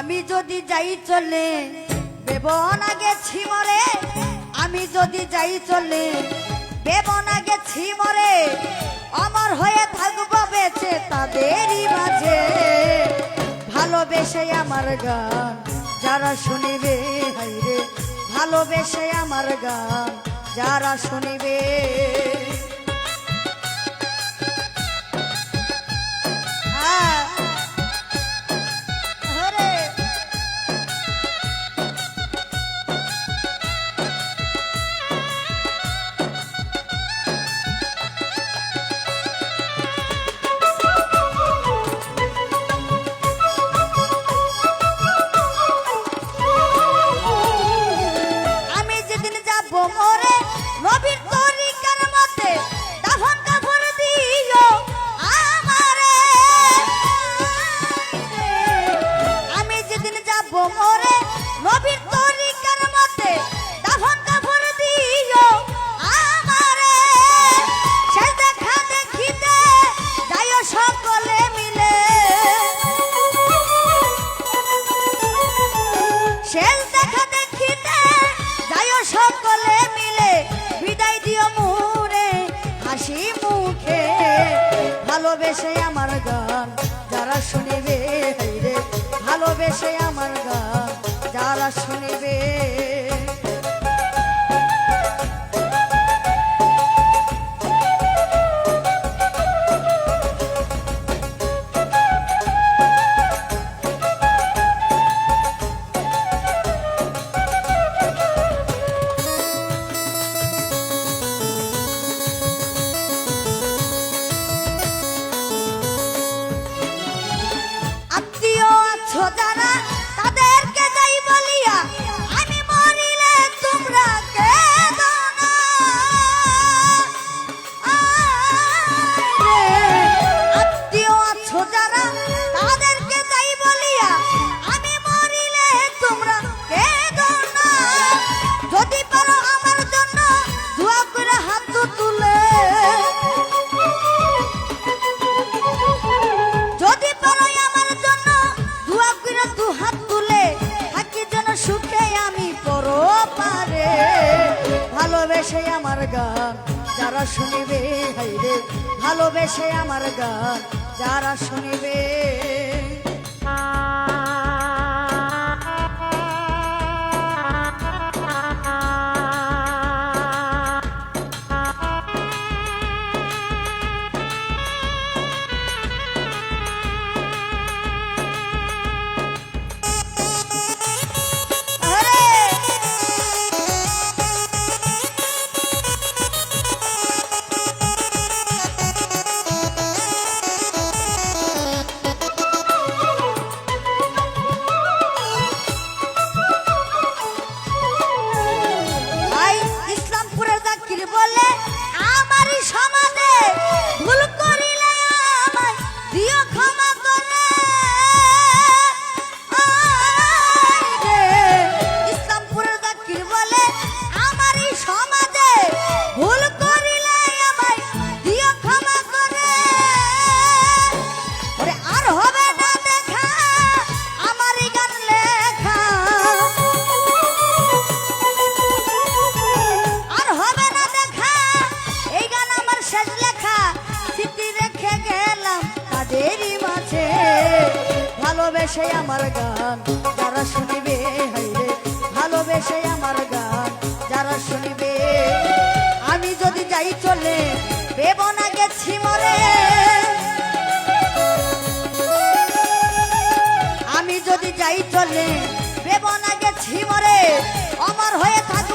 আমি যদি যাই চলে বেবনা গেছি মরে, আমি যদি যাই চলে বেবনা গেছি মরে, অমর হয়ে থাকবো বেঁচে তাদেরই মাঝে। ভালোবেসে আমার গান যারা শুনিবে, হাইরে ভালোবেসে আমার গান যারা শুনিবে। ভালোবেসে আমার গান যারা শুনিবে, রে ভালোবেসে আমার গান যারা শুনিবে। যারা তাদেরকে যাই বলিয়া আমি মরিলে তোমরা কেঁদো না। আত্মীয় আছো যারা তাদেরকে যাই বলিয়া আমি মরিলে তোমরা কেঁদো না। যদি পারো আমার জন্য দোয়া করে হাত তুলে, যদি পারো আমার জন্য দোয়া করে দু হাত তুলে থাকি যেন সুখে আমি পরপারে। ভালোবেসে আমার গান যারা শুনিবে, হাইরে ভালোবেসে আমার গান যারা শুনিবে। বলে আমারই সমাজে ভুল করিলে আমায় দিও ক্ষমা করে। ইসলামপুরের জাকির বলে আমারই সমাজে ভুল করিলে আমায় দিও ক্ষমা করে। ওরে আর হবে না দেখা আমারই গান লেখা, আর হবে না এই গান আমার শেষ লেখা, স্মৃতি রেখে গেলাম তাদেরই মাঝে। ভালোবেসে আমার গান যারা শুনিবে, হাইরে ভালোবেসে আমার গান যারা শুনিবে। আমি যদি যাই চলে বেবনা গেছি মরে, আমি যদি যাই চলে বেবনা গেছি মরে, অমর হয়ে থাক